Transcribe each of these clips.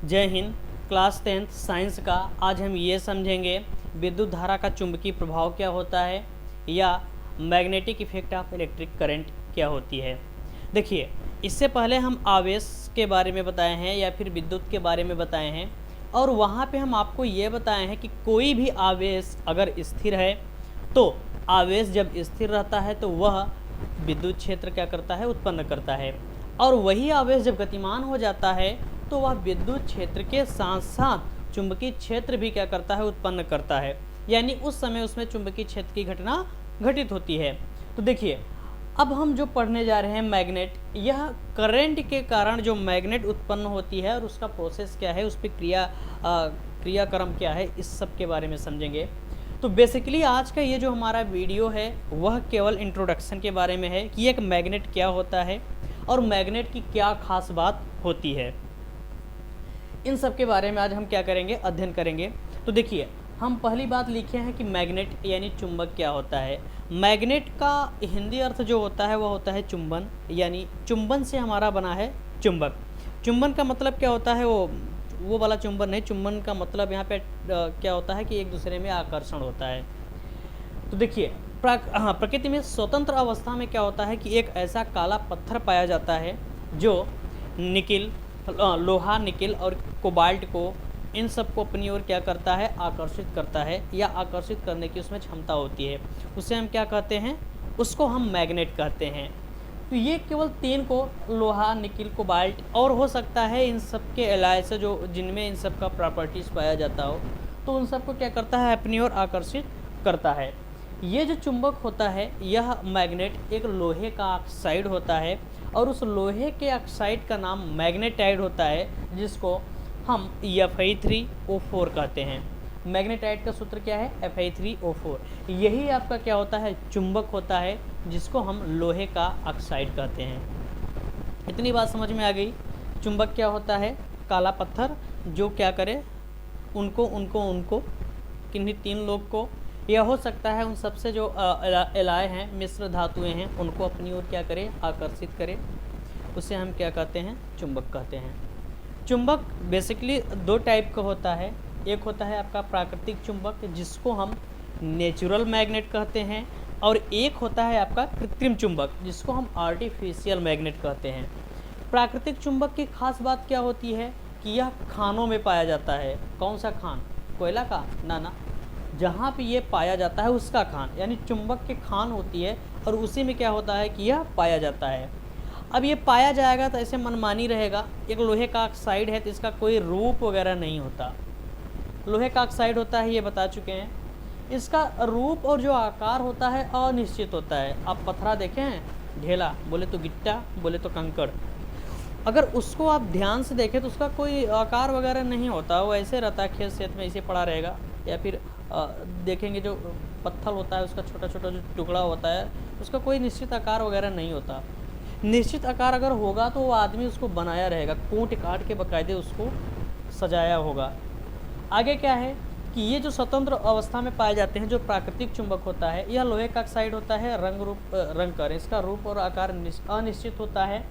जय Hind. Class 10th science का आज हम ये समझेंगे विद्युत धारा का चुंबकीय प्रभाव क्या होता है या magnetic effect of electric current क्या होती है। देखिए, इससे पहले हम आवेश के बारे में बताए हैं या फिर विद्युत के बारे में बताए हैं और वहाँ पे हम आपको ये बताए हैं कि कोई भी आवेश अगर स्थिर है तो आवेश जब स्थिर रहता है तो वह विद्युत क्षेत्र क्या करता है, उत्पन्न करता है, और वही आवेश जब गतिमान हो जाता है तो वह विद्युत क्षेत्र के साथ साथ चुंबकीय क्षेत्र भी क्या करता है, उत्पन्न करता है। यानी उस समय उसमें चुंबकीय क्षेत्र की घटना घटित होती है। तो देखिए, अब हम जो पढ़ने जा रहे हैं मैग्नेट, यह करंट के कारण जो मैग्नेट उत्पन्न होती है और उसका प्रोसेस क्या है, उस पर क्रियाक्रम क्या है, इस सब के बारे में समझेंगे। तो बेसिकली आज का ये जो हमारा वीडियो है वह केवल इंट्रोडक्शन के बारे में है कि एक मैग्नेट क्या होता है और मैग्नेट की क्या खास बात होती है। इन सब के बारे में आज हम क्या करेंगे, अध्ययन करेंगे। तो देखिए, हम पहली बात लिखे हैं कि मैग्नेट यानी चुंबक क्या होता है। मैग्नेट का हिंदी अर्थ जो होता है वह होता है चुंबन, यानी चुंबन से हमारा बना है चुंबक। चुंबन का मतलब क्या होता है, वो वाला चुंबन नहीं। चुंबन का मतलब यहाँ पे क्या होता है कि एक दूसरे में आकर्षण होता है। तो देखिए, प्रकृति में स्वतंत्र अवस्था में क्या होता है कि एक ऐसा काला पत्थर पाया जाता है जो निकिल, लोहा, निकिल और कोबाल्ट को, इन सब को अपनी ओर क्या करता है, आकर्षित करता है या आकर्षित करने की उसमें क्षमता होती है। उसे हम क्या कहते हैं, उसको हम मैग्नेट कहते हैं। तो ये केवल तीन को, लोहा, निकिल, कोबाल्ट, और हो सकता है इन सब के अलावा से जो जिनमें इन सब का प्रॉपर्टीज़ पाया जाता हो, तो उन सबको क्या करता है, अपनी ओर आकर्षित करता है। ये जो चुंबक होता है, यह मैग्नेट एक लोहे का ऑक्साइड होता है और उस लोहे के ऑक्साइड का नाम मैग्नेटाइड होता है, जिसको हम Fe3O4 कहते हैं। मैग्नेटाइड का सूत्र क्या है, Fe3O4। यही आपका क्या होता है, चुंबक होता है, जिसको हम लोहे का ऑक्साइड कहते हैं। इतनी बात समझ में आ गई। चुंबक क्या होता है, काला पत्थर जो क्या करे, उनको किन्हीं तीन लोग को, या हो सकता है उन सबसे जो एलाय हैं, मिश्र धातुएं हैं, उनको अपनी ओर क्या करे, आकर्षित करे, उसे हम क्या कहते हैं, चुंबक कहते हैं। चुंबक बेसिकली दो टाइप का होता है। एक होता है आपका प्राकृतिक चुंबक, जिसको हम नेचुरल मैग्नेट कहते हैं, और एक होता है आपका कृत्रिम चुंबक, जिसको हम आर्टिफिशियल मैग्नेट कहते हैं। प्राकृतिक चुंबक की खास बात क्या होती है कि यह खानों में पाया जाता है। कौन सा खान, कोयला का? ना, जहाँ पे ये पाया जाता है उसका खान, यानी चुंबक की खान होती है और उसी में क्या होता है कि यह पाया जाता है। अब ये पाया जाएगा तो ऐसे मनमानी रहेगा। एक लोहे का ऑक्साइड है तो इसका कोई रूप वगैरह नहीं होता। लोहे का ऑक्साइड होता है, ये बता चुके हैं। इसका रूप और जो आकार होता है अनिश्चित होता है। आप पत्थरा देखें हैं, ढेला, बोले तो गिट्टा, बोले तो कंकड़, अगर उसको आप ध्यान से देखें तो उसका कोई आकार वगैरह नहीं होता, वो ऐसे रहता है, खेत सेत में ऐसे पड़ा रहेगा। या फिर देखेंगे जो पत्थर होता है उसका छोटा छोटा जो टुकड़ा होता है, उसका कोई निश्चित आकार वगैरह नहीं होता। निश्चित आकार अगर होगा तो वो आदमी उसको बनाया रहेगा, कूट काट के बाकायदे उसको सजाया होगा। आगे क्या है कि ये जो स्वतंत्र अवस्था में पाए जाते हैं, जो प्राकृतिक चुंबक होता है, यह लोहे का ऑक्साइड होता है। रंग कर इसका रूप और आकार अनिश्चित होता है।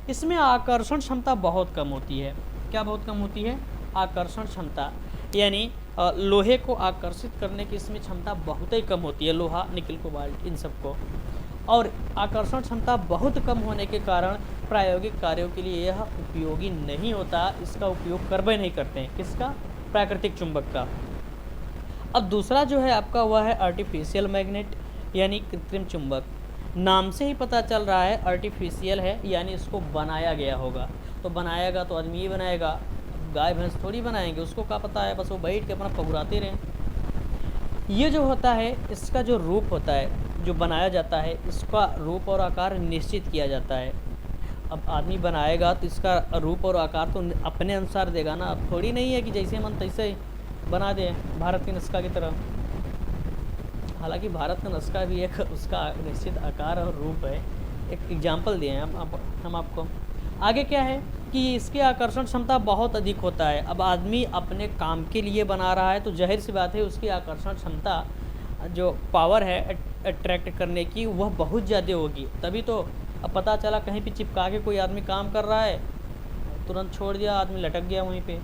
इसमें आकर्षण क्षमता बहुत कम होती है। क्या बहुत कम होती है, आकर्षण क्षमता, यानी लोहे को आकर्षित करने की इसमें क्षमता बहुत ही कम होती है, लोहा, निकिल, कोबाल्ट, इन सबको। और आकर्षण क्षमता बहुत कम होने के कारण प्रायोगिक कार्यों के लिए यह उपयोगी नहीं होता। इसका उपयोग करबे नहीं करते हैं, किसका, प्राकृतिक चुंबक का। अब दूसरा जो है आपका वह है आर्टिफिशियल मैग्नेट, यानी कृत्रिम चुंबक। नाम से ही पता चल रहा है आर्टिफिशियल है, यानी इसको बनाया गया होगा। तो बनाएगा तो आदमी ही बनाएगा, गाय भैंस थोड़ी बनाएंगे, उसको क्या पता है, बस वो बैठ के अपना पहुराते रहें। ये जो होता है, इसका जो रूप होता है, जो बनाया जाता है, इसका रूप और आकार निश्चित किया जाता है। अब आदमी बनाएगा तो इसका रूप और आकार तो अपने अनुसार देगा ना, थोड़ी नहीं है कि जैसे मन तैसे ही बना दे, भारत की नस्का की तरह। हालांकि भारत का नस्का भी एक उसका निश्चित आकार और रूप है। एक एग्जाम्पल दिए हैं हम आपको। आगे क्या है कि इसकी आकर्षण क्षमता बहुत अधिक होता है। अब आदमी अपने काम के लिए बना रहा है तो जाहिर सी बात है उसकी आकर्षण क्षमता, जो पावर है अट्रैक्ट करने की, वह बहुत ज़्यादा होगी। तभी तो अब पता चला कहीं पे चिपका के कोई आदमी काम कर रहा है तुरंत छोड़ दिया, आदमी लटक गया वहीं पे।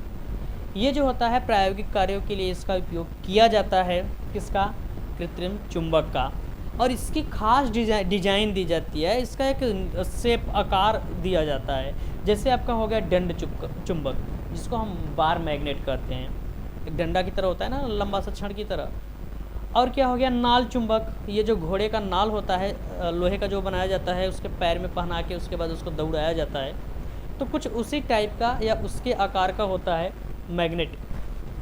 ये जो होता है प्रायोगिक कार्यों के लिए इसका उपयोग किया जाता है, किसका? कृत्रिम चुंबक का। और इसकी खास डिजाइन दी जाती है, इसका एक शेप आकार दिया जाता है। जैसे आपका हो गया दंड चुंबक, जिसको हम बार मैग्नेट कहते हैं, एक डंडा की तरह होता है ना, लंबा सा छड़ की तरह। और क्या हो गया? नाल चुंबक, ये जो घोड़े का नाल होता है लोहे का जो बनाया जाता है, उसके पैर में पहना के उसके बाद उसको दौड़ाया जाता है, तो कुछ उसी टाइप का या उसके आकार का होता है मैग्नेट,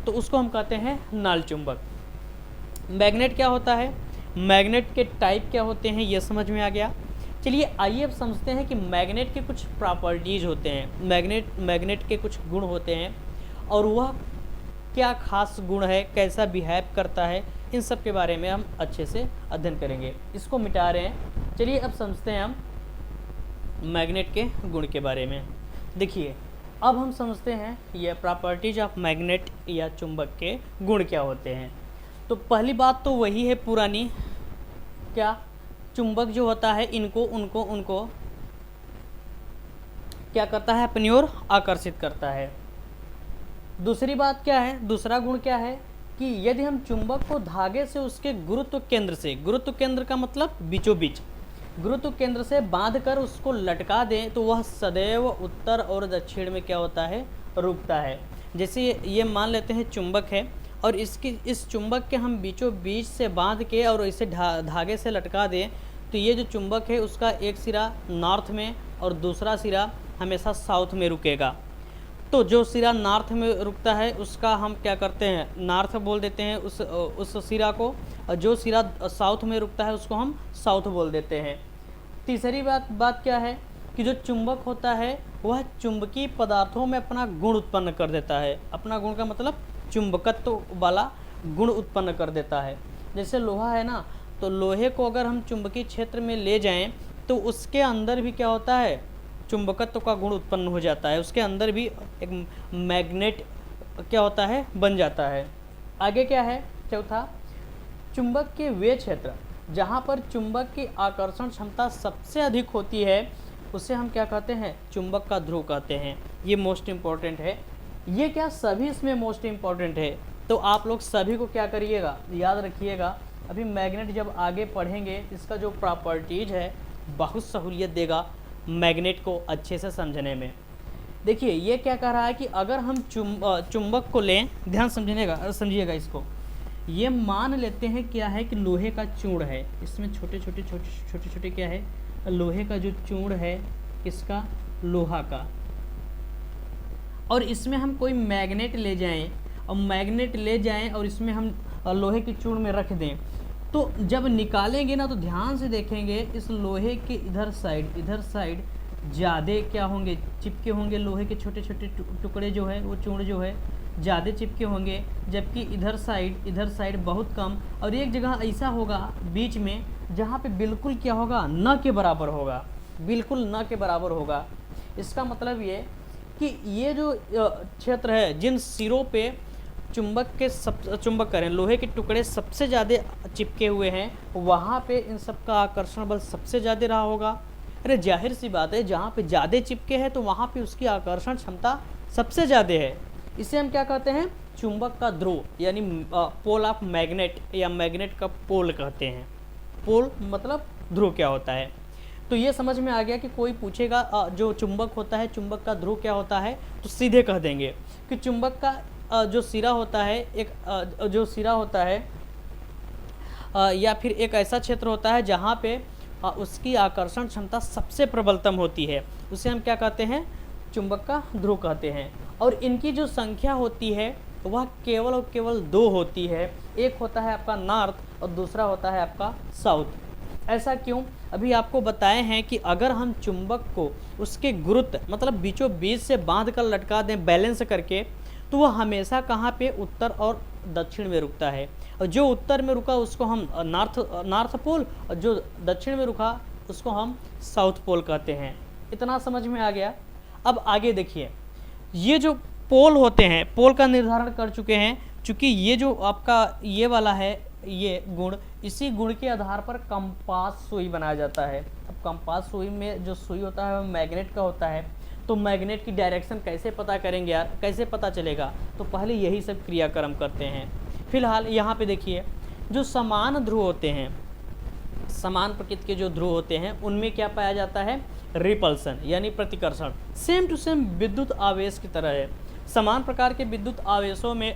तो उसको हम कहते हैं नाल चुंबक। मैग्नेट क्या होता है, मैग्नेट के टाइप क्या होते हैं, ये समझ में आ गया। चलिए आइए अब समझते हैं कि मैग्नेट के कुछ प्रॉपर्टीज होते हैं, मैग्नेट के कुछ गुण होते हैं, और वह क्या खास गुण है, कैसा बिहेव करता है, इन सब के बारे में हम अच्छे से अध्ययन करेंगे। इसको मिटा रहे हैं। चलिए अब समझते हैं हम मैग्नेट के गुण के बारे में। देखिए अब हम समझते हैं ये प्रॉपर्टीज ऑफ मैग्नेट या चुंबक के गुण क्या होते हैं। तो पहली बात तो वही है पुरानी, क्या? चुंबक जो होता है उनको क्या करता है? अपनी ओर आकर्षित करता है। दूसरी बात क्या है, दूसरा गुण क्या है कि यदि हम चुंबक को धागे से उसके गुरुत्व केंद्र से, गुरुत्व केंद्र का मतलब बीचों बीच, गुरुत्व केंद्र से बांधकर उसको लटका दें तो वह सदैव उत्तर और दक्षिण में क्या होता है? रुकता है। जैसे ये मान लेते हैं चुंबक है, और इस चुंबक के हम बीचों बीच से बांध के और इसे धागे से लटका दें, तो ये जो चुंबक है उसका एक सिरा नॉर्थ में और दूसरा सिरा हमेशा साउथ में रुकेगा। तो जो सिरा नॉर्थ में रुकता है उसका हम क्या करते हैं? नॉर्थ बोल देते हैं उस सिरा को, और जो सिरा साउथ में रुकता है उसको हम साउथ बोल देते हैं। तीसरी बात क्या है कि जो चुंबक होता है वह चुंबकीय पदार्थों में अपना गुण उत्पन्न कर देता है। अपना गुण का मतलब चुंबकत्व वाला गुण उत्पन्न कर देता है। जैसे लोहा है ना, तो लोहे को अगर हम चुंबकीय क्षेत्र में ले जाएं तो उसके अंदर भी क्या होता है? चुंबकत्व का गुण उत्पन्न हो जाता है, उसके अंदर भी एक मैग्नेट क्या होता है? बन जाता है। आगे क्या है? चौथा, चुंबक के वे क्षेत्र जहाँ पर चुंबक की आकर्षण क्षमता सबसे अधिक होती है उसे हम क्या कहते हैं? चुंबक का ध्रुव कहते हैं। ये मोस्ट इम्पॉर्टेंट है। ये क्या सभी इसमें मोस्ट इम्पॉर्टेंट है, तो आप लोग सभी को क्या करिएगा? याद रखिएगा। अभी मैग्नेट जब आगे पढ़ेंगे इसका जो प्रॉपर्टीज है बहुत सहूलियत देगा मैग्नेट को अच्छे से समझने में। देखिए ये क्या कह रहा है कि अगर हम चुंबक को लें, ध्यान समझिएगा इसको। ये मान लेते हैं क्या है कि लोहे का चूर्ण है, इसमें छोटे छोटे क्या है? लोहे का जो चूर्ण है, किसका? लोहा का। और इसमें हम कोई मैग्नेट ले जाएं और इसमें हम लोहे के चूर्ण में रख दें, तो जब निकालेंगे ना तो ध्यान से देखेंगे इस लोहे के इधर साइड ज़्यादा क्या होंगे? चिपके होंगे। लोहे के छोटे छोटे टुकड़े जो है वो चूर्ण जो है ज़्यादा चिपके होंगे, जबकि इधर साइड बहुत कम। और एक जगह ऐसा होगा बीच में जहाँ पे बिल्कुल क्या होगा? न के बराबर होगा, बिल्कुल न के बराबर होगा। इसका मतलब ये कि ये जो क्षेत्र है, जिन सिरों पे चुंबक करें लोहे के टुकड़े सबसे ज़्यादा चिपके हुए हैं, वहाँ पे इन सब का आकर्षण बल सबसे ज़्यादा रहा होगा। अरे जाहिर सी बात है, जहाँ पे ज़्यादा चिपके हैं तो वहाँ पे उसकी आकर्षण क्षमता सबसे ज़्यादा है। इसे हम क्या कहते हैं? चुंबक का ध्रुव, यानी पोल ऑफ मैग्नेट, या मैग्नेट का पोल कहते हैं। पोल मतलब ध्रुव क्या होता है। तो ये समझ में आ गया कि कोई पूछेगा जो चुंबक होता है, चुंबक का ध्रुव क्या होता है, तो सीधे कह देंगे कि चुंबक का जो सिरा होता है, जो सिरा होता है या फिर एक ऐसा क्षेत्र होता है जहाँ पे उसकी आकर्षण क्षमता सबसे प्रबलतम होती है, उसे हम क्या कहते हैं? चुंबक का ध्रुव कहते हैं। और इनकी जो संख्या होती है वह केवल और केवल 2 होती है। एक होता है आपका नॉर्थ और दूसरा होता है आपका साउथ। ऐसा क्यों? अभी आपको बताए हैं कि अगर हम चुंबक को उसके गुरुत्व मतलब बीचों बीच से बांध कर लटका दें बैलेंस करके, तो वह हमेशा कहाँ पे? उत्तर और दक्षिण में रुकता है। और जो उत्तर में रुका उसको हम नॉर्थ पोल, और जो दक्षिण में रुका उसको हम साउथ पोल कहते हैं। इतना समझ में आ गया। अब आगे देखिए, ये जो पोल होते हैं, पोल का निर्धारण कर चुके हैं। चूँकि ये जो आपका ये वाला है, ये गुण, इसी गुण के आधार पर कंपास सुई बनाया जाता है। अब कंपास सुई में जो सुई होता है वो मैग्नेट का होता है। तो मैग्नेट की डायरेक्शन कैसे पता करेंगे यार, कैसे पता चलेगा? तो पहले यही सब क्रियाक्रम करते हैं। फिलहाल यहाँ पे देखिए, जो समान ध्रुव होते हैं, समान प्रकृति के जो ध्रुव होते हैं, उनमें क्या पाया जाता है? रिपल्सन यानी प्रतिकर्षण। सेम टू सेम विद्युत आवेश की तरह है। समान प्रकार के विद्युत आवेशों में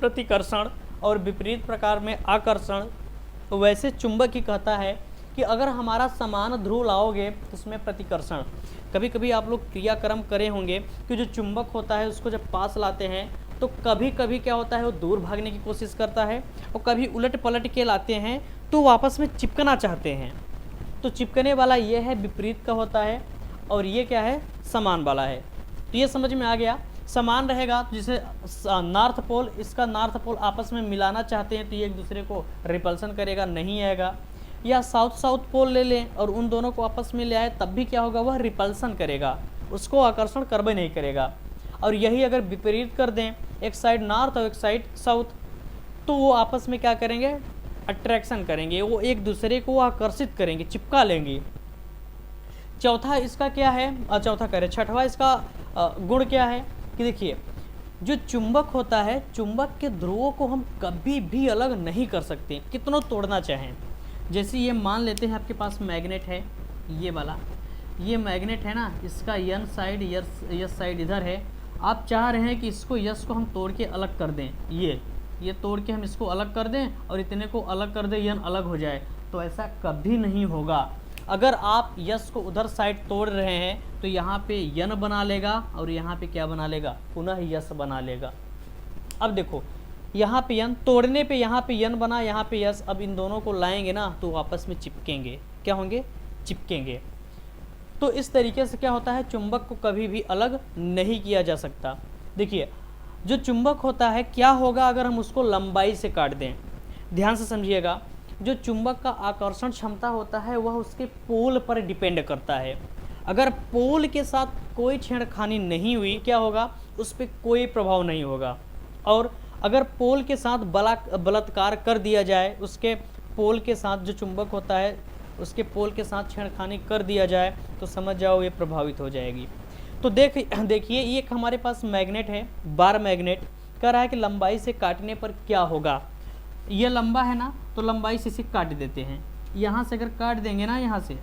प्रतिकर्षण और विपरीत प्रकार में आकर्षण। वैसे चुंबक ही कहता है कि अगर हमारा समान ध्रुव लाओगे तो उसमें प्रतिकर्षण। कभी कभी आप लोग क्रियाक्रम करे होंगे कि जो चुंबक होता है उसको जब पास लाते हैं तो कभी कभी क्या होता है, वो दूर भागने की कोशिश करता है, और कभी उलट पलट के लाते हैं तो वो आपस में चिपकना चाहते हैं। तो चिपकने वाला ये है विपरीत का होता है, और ये क्या है? समान वाला है। तो ये समझ में आ गया। समान रहेगा तो जैसे नॉर्थ पोल, इसका नॉर्थ पोल आपस में मिलाना चाहते हैं तो ये एक दूसरे को रिपल्सन करेगा, नहीं आएगा। या साउथ साउथ पोल ले लें और उन दोनों को आपस में ले आए, तब भी क्या होगा? वह रिपल्सन करेगा, उसको आकर्षण करबे नहीं करेगा। और यही अगर विपरीत कर दें, एक साइड नॉर्थ और एक साइड साउथ, तो वो आपस में क्या करेंगे? अट्रैक्शन करेंगे, वो एक दूसरे को आकर्षित करेंगे, चिपका लेंगे। चौथा इसका क्या है? चौथा कह रहे, छठवां इसका गुण क्या है कि देखिए, जो चुंबक होता है, चुंबक के ध्रुवों को हम कभी भी अलग नहीं कर सकते, कितनों तोड़ना चाहें। जैसे ये मान लेते हैं आपके पास मैग्नेट है, ये वाला, ये मैग्नेट है ना, इसका यन साइड यस साइड इधर है। आप चाह रहे हैं कि इसको यस को हम तोड़ के अलग कर दें, ये तोड़ के हम इसको अलग कर दें और इतने को अलग कर दें, यन अलग हो जाए, तो ऐसा कभी नहीं होगा। अगर आप यस को उधर साइड तोड़ रहे हैं तो यहाँ पे यन बना लेगा और यहाँ पे क्या बना लेगा? पुनः यस बना लेगा। अब देखो, यहाँ पे यन तोड़ने पे यहाँ पे यन बना, यहाँ पे यस। अब इन दोनों को लाएंगे ना तो आपस में चिपकेंगे, क्या होंगे? चिपकेंगे। तो इस तरीके से क्या होता है? चुंबक को कभी भी अलग नहीं किया जा सकता। देखिए, जो चुंबक होता है, क्या होगा अगर हम उसको लंबाई से काट दें? ध्यान से समझिएगा। जो चुंबक का आकर्षण क्षमता होता है वह उसके पोल पर डिपेंड करता है। अगर पोल के साथ कोई छेड़खानी नहीं हुई, क्या होगा? उस पर कोई प्रभाव नहीं होगा। और अगर पोल के साथ बलात्कार कर दिया जाए, उसके पोल के साथ जो चुंबक होता है उसके पोल के साथ छेड़खानी कर दिया जाए, तो समझ जाओ ये प्रभावित हो जाएगी। तो देखिए, ये एक हमारे पास मैग्नेट है, बार मैग्नेट। कह रहा है कि लंबाई से काटने पर क्या होगा? ये लंबा है ना, तो लंबाई से इसे काट देते हैं। यहाँ से अगर काट देंगे ना, यहाँ से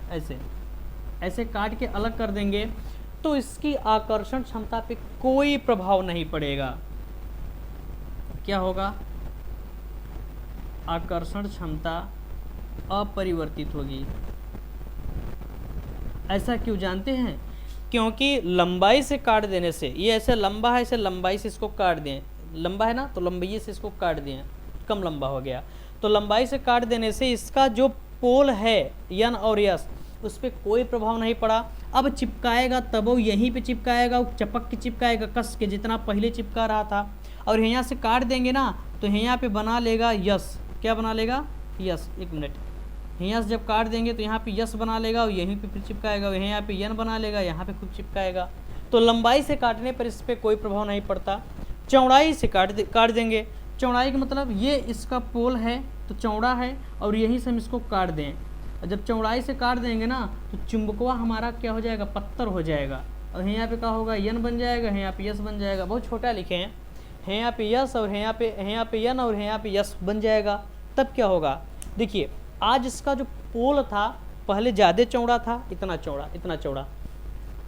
ऐसे काट के अलग कर देंगे, तो इसकी आकर्षण क्षमता पे कोई प्रभाव नहीं पड़ेगा। क्या होगा? आकर्षण क्षमता अपरिवर्तित होगी। ऐसा क्यों जानते हैं? क्योंकि लंबाई से काट देने से, ये ऐसे लंबा है, इसे लंबाई से इसको काट दें, लंबा है ना, तो लंबाई से इसको काट दें, कम लंबा हो गया, तो लंबाई से काट देने से इसका जो पोल है यन और यस, उस पर कोई प्रभाव नहीं पड़ा। अब चिपकाएगा तब वो यहीं पे चिपकाएगा, वो चपक के चिपकाएगा कस के, जितना पहले चिपका रहा था। और यहाँ से काट देंगे ना तो यहाँ पे बना लेगा यस। क्या बना लेगा? यस। एक मिनट, यहाँ से जब काट देंगे तो यहाँ पे यस बना लेगा और यहीं पे फिर चिपकाएगा, यहाँ पे यन बना लेगा, यहाँ पे खुद चिपकाएगा। तो लंबाई से काटने पर इस पर कोई प्रभाव नहीं पड़ता। चौड़ाई से काट देंगे। चौड़ाई का मतलब ये इसका पोल है तो चौड़ा है, और यहीं से हम इसको काट दें। जब चौड़ाई से काट देंगे ना तो चुंबकवा हमारा क्या हो जाएगा? पत्थर हो जाएगा। और यहाँ पे क्या होगा? यन बन जाएगा, यहाँ पे यस बन जाएगा। बहुत छोटा लिखे हैं, यहाँ पे यस और यहाँ पे यन और यहाँ पे यस बन जाएगा। तब क्या होगा? देखिए, आज इसका जो पोल था पहले ज़्यादा चौड़ा था, इतना चौड़ा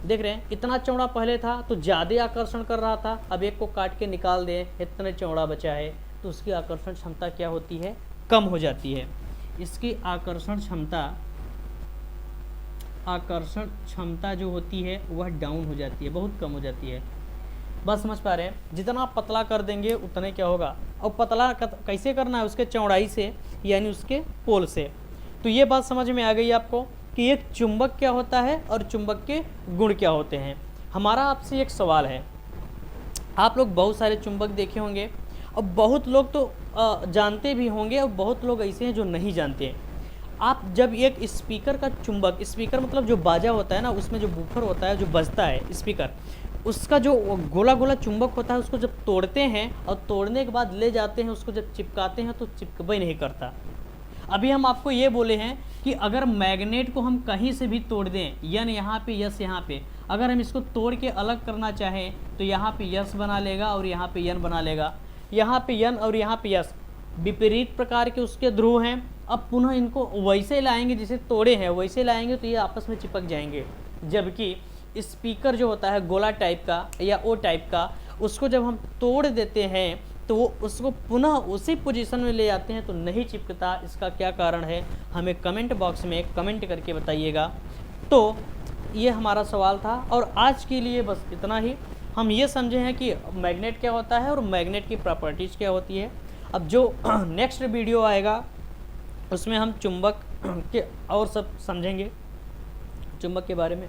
देख रहे हैं, इतना चौड़ा पहले था तो ज़्यादा आकर्षण कर रहा था। अब एक को काट के निकाल दें, इतने चौड़ा बचा है, तो उसकी आकर्षण क्षमता क्या होती है? कम हो जाती है। इसकी आकर्षण क्षमता जो होती है वह डाउन हो जाती है, बहुत कम हो जाती है। बस समझ पा रहे हैं? जितना पतला कर देंगे उतने क्या होगा। और पतला कैसे करना है? उसके चौड़ाई से, यानी उसके पोल से। तो ये बात समझ में आ गई आपको कि एक चुंबक क्या होता है और चुंबक के गुण क्या होते हैं। हमारा आपसे एक सवाल है, आप लोग बहुत सारे चुंबक देखे होंगे और बहुत लोग तो जानते भी होंगे और बहुत लोग ऐसे हैं जो नहीं जानते हैं। आप जब एक स्पीकर का चुंबक, स्पीकर मतलब जो बाजा होता है ना, उसमें जो बूफर होता है जो बजता है स्पीकर, उसका जो गोला गोला चुंबक होता है उसको जब तोड़ते हैं और तोड़ने के बाद ले जाते हैं, उसको जब चिपकाते हैं तो चिपकबे नहीं करता। अभी हम आपको ये बोले हैं कि अगर मैग्नेट को हम कहीं से भी तोड़ दें, यन यहाँ पे यस यहाँ पे, अगर हम इसको तोड़ के अलग करना चाहें तो यहाँ पे यस बना लेगा और यहाँ पे यन बना लेगा। यहाँ पे यन और यहाँ पे यस विपरीत प्रकार के उसके ध्रुव हैं। अब पुनः इनको वैसे लाएंगे जिसे तोड़े हैं, वैसे लाएंगे तो ये आपस में चिपक जाएंगे। जबकि स्पीकर जो होता है गोला टाइप का या ओ टाइप का, उसको जब हम तोड़ देते हैं तो वो उसको पुनः उसी पोजीशन में ले जाते हैं तो नहीं चिपकता। इसका क्या कारण है, हमें कमेंट बॉक्स में कमेंट करके बताइएगा। तो ये हमारा सवाल था और आज के लिए बस इतना ही। हम ये समझे हैं कि मैग्नेट क्या होता है और मैग्नेट की प्रॉपर्टीज़ क्या होती है। अब जो नेक्स्ट वीडियो आएगा उसमें हम चुंबक के और सब समझेंगे, चुंबक के बारे में।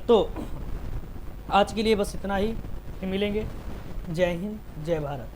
तो आज के लिए बस इतना ही, फिर मिलेंगे। जय हिंद, जय भारत।